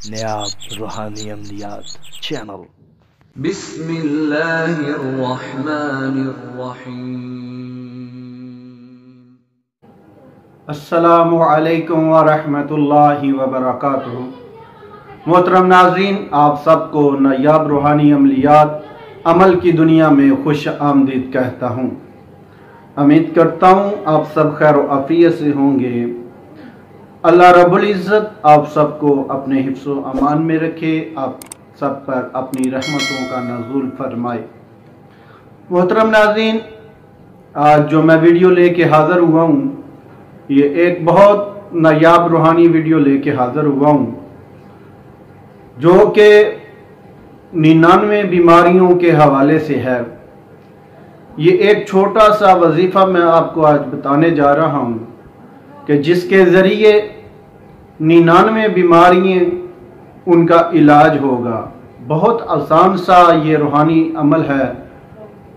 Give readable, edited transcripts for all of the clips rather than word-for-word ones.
नायाब रूहानी अमलियात चैनल। बिस्मिल्लाहिर्रहमानिर्रहीम। अस्सलामु अलैकुम व रहमतुल्लाहि व बरकातुहू। मोहतरम नाज़रीन, आप सबको नायाब रूहानी अमलियात अमल की दुनिया में खुश आमदीद कहता हूँ। उम्मीद करता हूँ आप सब खैर व आफियत से होंगे। अल्लाह रब्बुल इज़्ज़त आप सबको अपने हिफ्ज़ो अमान में रखे, आप सब पर अपनी रहमतों का नज़ूल फरमाए। मोहतरम नाज़रीन, आज जो मैं वीडियो लेके हाज़िर हुआ हूँ, ये एक बहुत नायाब रूहानी वीडियो लेके हाज़िर हुआ हूँ, जो कि 99 बीमारियों के हवाले से है। ये एक छोटा सा वजीफ़ा मैं आपको आज बताने जा रहा हूँ कि जिसके ज़रिए 99 बीमारियाँ उनका इलाज होगा। बहुत आसान सा ये रूहानी अमल है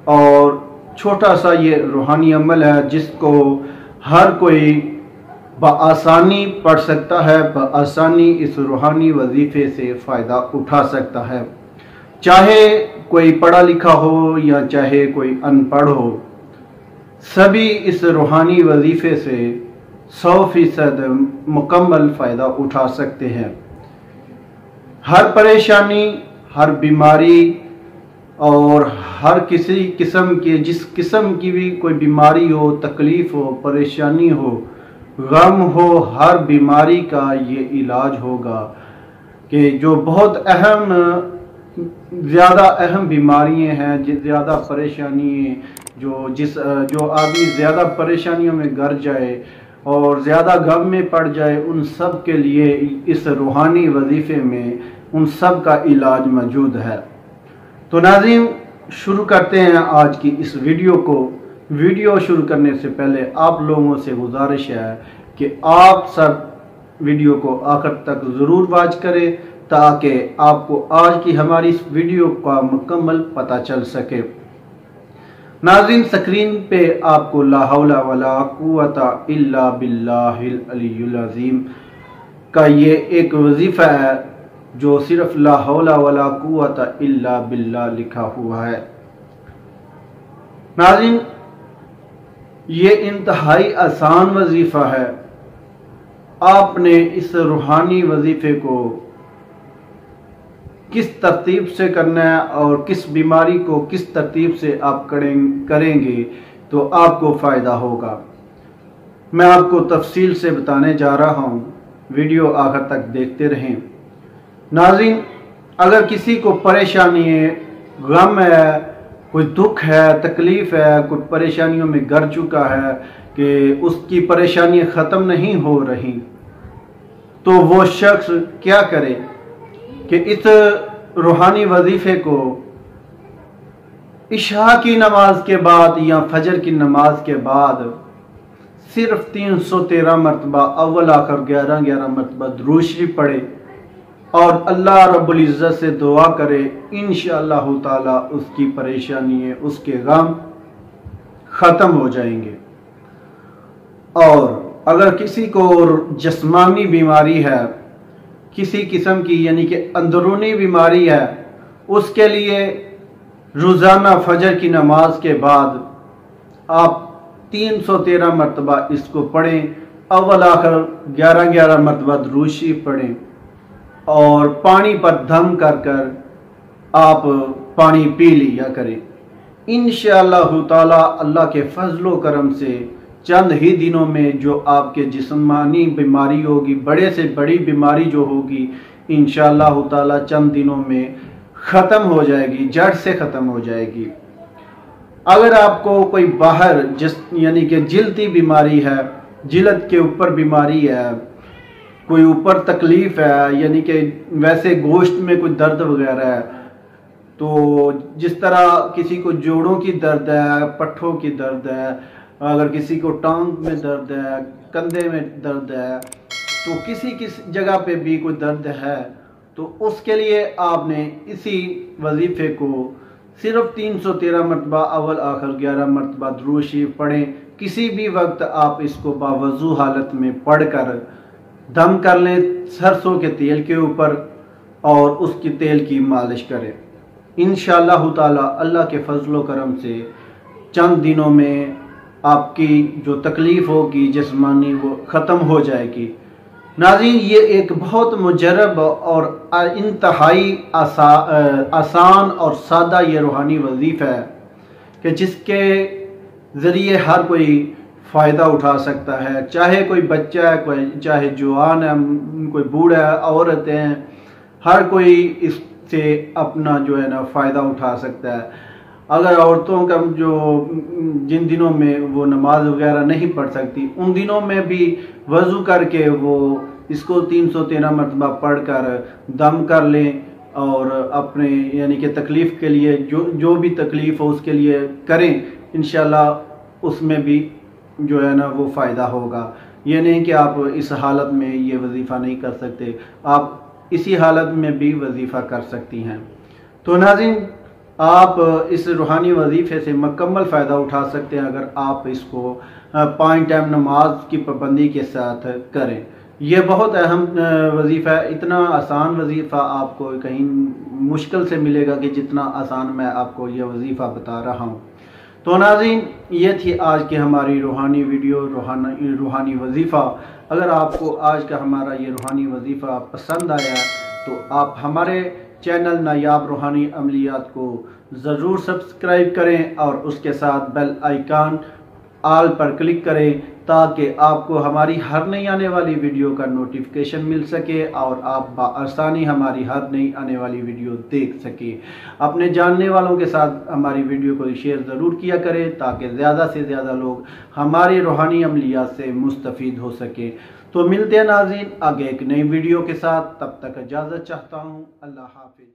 और छोटा सा ये रूहानी अमल है जिसको हर कोई बआसानी पढ़ सकता है, बआसानी इस रूहानी वजीफ़े से फ़ायदा उठा सकता है। चाहे कोई पढ़ा लिखा हो या चाहे कोई अनपढ़ हो, सभी इस रूहानी वजीफ़े से 100% मुकम्मल फ़ायदा उठा सकते हैं। हर परेशानी, हर बीमारी और हर किसी किस्म की, जिस किस्म की भी कोई बीमारी हो, तकलीफ़ हो, परेशानी हो, गम हो, हर बीमारी का ये इलाज होगा। कि जो बहुत अहम, ज़्यादा अहम बीमारियां हैं, ज़्यादा परेशानी, जो आदमी ज़्यादा परेशानियों में गिर जाए और ज़्यादा गम में पड़ जाए, उन सब के लिए इस रूहानी वजीफ़े में उन सब का इलाज मौजूद है। तो नाज़रीन, शुरू करते हैं आज की इस वीडियो को। वीडियो शुरू करने से पहले आप लोगों से गुजारिश है कि आप सब वीडियो को आखिर तक ज़रूर वॉच करें ताकि आपको आज की हमारी इस वीडियो का मुकम्मल पता चल सके। नाज़रीन, स्क्रीन पे आपको ला हौला वला कुव्वता इल्ला बिल्लाहिल अलियुल अज़ीम का ये एक वजीफ़ा है जो सिर्फ ला हौला वला कुव्वता इल्ला बिल्लाह लिखा हुआ है। नाज़रीन, ये इंतहाई आसान वजीफ़ा है। आपने इस रूहानी वजीफ़े को किस तरतीब से करना है और किस बीमारी को किस तरतीब से आप करेंगे तो आपको फ़ायदा होगा। मैं आपको तफसील से बताने जा रहा हूँ, वीडियो आखिर तक देखते रहें। नाज़रीन, अगर किसी को परेशानी है, गम है, कोई दुख है, तकलीफ़ है, कोई परेशानियों में गिर चुका है कि उसकी परेशानियाँ ख़त्म नहीं हो रही, तो वो शख्स क्या करे कि इस रूहानी वजीफ़े को इशा की नमाज के बाद या फजर की नमाज के बाद सिर्फ 313 मरतबा अव्वल आखिर 11-11 मरतबा दुरूद शरीफ पढ़े और अल्लाह रब्बुल इज़्ज़त से दुआ करे। इंशाअल्लाह ताला उसकी परेशानी, उसके गम ख़त्म हो जाएंगे। और अगर किसी को जिस्मानी बीमारी है, किसी किस्म की यानी कि अंदरूनी बीमारी है, उसके लिए रोज़ाना फजर की नमाज के बाद आप 313 मरतबा इसको पढ़ें। अव्वल आखिर 11-11 मरतबा दुरूद शरीफ पढ़ें और पानी पर दम कर कर आप पानी पी लिया करें। इंशाअल्लाह ताला अल्लाह के फजलो करम से चंद ही दिनों में जो आपके जिस्मानी बीमारी होगी, बड़े से बड़ी बीमारी जो होगी, इंशाअल्लाह ताला चंद दिनों में ख़त्म हो जाएगी, जड़ से ख़त्म हो जाएगी। अगर आपको कोई बाहर यानी कि जिल्दी बीमारी है, जिल्द के ऊपर बीमारी है, कोई ऊपर तकलीफ़ है, यानी कि वैसे गोश्त में कोई दर्द वगैरह है, तो जिस तरह किसी को जोड़ों की दर्द है, पट्ठों की दर्द है, अगर किसी को टांग में दर्द है, कंधे में दर्द है, तो किसी जगह पे भी कोई दर्द है, तो उसके लिए आपने इसी वजीफ़े को सिर्फ 313 मरतबा अव्वल आखिर 11 मरतबा दुरूद शरीफ पढ़ें। किसी भी वक्त आप इसको बावजू हालत में पढ़ कर दम कर लें सरसों के तेल के ऊपर और उसकी तेल की मालिश करें। इंशाअल्लाह ताला अल्लाह के फजलो करम से चंद दिनों में आपकी जो तकलीफ़ होगी जिस्मानी वो ख़त्म हो जाएगी। नाज़रीन, ये एक बहुत मुजरब और इंतहाई आसान और सादा ये रूहानी वजीफ़ा है कि जिसके ज़रिए हर कोई फ़ायदा उठा सकता है, चाहे कोई बच्चा है, कोई चाहे जवान है, कोई बूढ़ा है, औरत है, हर कोई इससे अपना जो है ना फ़ायदा उठा सकता है। अगर औरतों का जो जिन दिनों में वो नमाज वगैरह नहीं पढ़ सकती, उन दिनों में भी वज़ू करके वो इसको 313 मरतबा पढ़कर दम कर लें और अपने यानी कि तकलीफ़ के लिए जो भी तकलीफ़ हो उसके लिए करें। इंशाल्लाह उसमें भी जो है ना वो फ़ायदा होगा। ये नहीं कि आप इस हालत में ये वजीफ़ा नहीं कर सकते, आप इसी हालत में भी वजीफ़ा कर सकती हैं। तो नाज़रीन, आप इस रूहानी वजीफ़े से मुकम्मल फ़ायदा उठा सकते हैं अगर आप इसको 5 टाइम नमाज की पाबंदी के साथ करें। यह बहुत अहम वजीफ़ा है। इतना आसान वजीफ़ा आपको कहीं मुश्किल से मिलेगा कि जितना आसान मैं आपको यह वजीफ़ा बता रहा हूँ। तो नाज़रीन, ये थी आज की हमारी रूहानी वीडियो, रूहानी वजीफ़ा। अगर आपको आज का हमारा ये रूहानी वजीफ़ा पसंद आया तो आप हमारे चैनल नायाब रूहानी अमलियात को ज़रूर सब्सक्राइब करें और उसके साथ बेल आइकन ऑल पर क्लिक करें ताकि आपको हमारी हर नई आने वाली वीडियो का नोटिफिकेशन मिल सके और आप बआसानी हमारी हर नई आने वाली वीडियो देख सके। अपने जानने वालों के साथ हमारी वीडियो को शेयर ज़रूर किया करें ताकि ज़्यादा से ज़्यादा लोग हमारी रूहानी अमलियात से मुस्तफ़ीद हो सके। तो मिलते हैं नाज़रीन आगे एक नई वीडियो के साथ, तब तक इजाज़त चाहता हूँ। अल्लाह हाफ़िज़।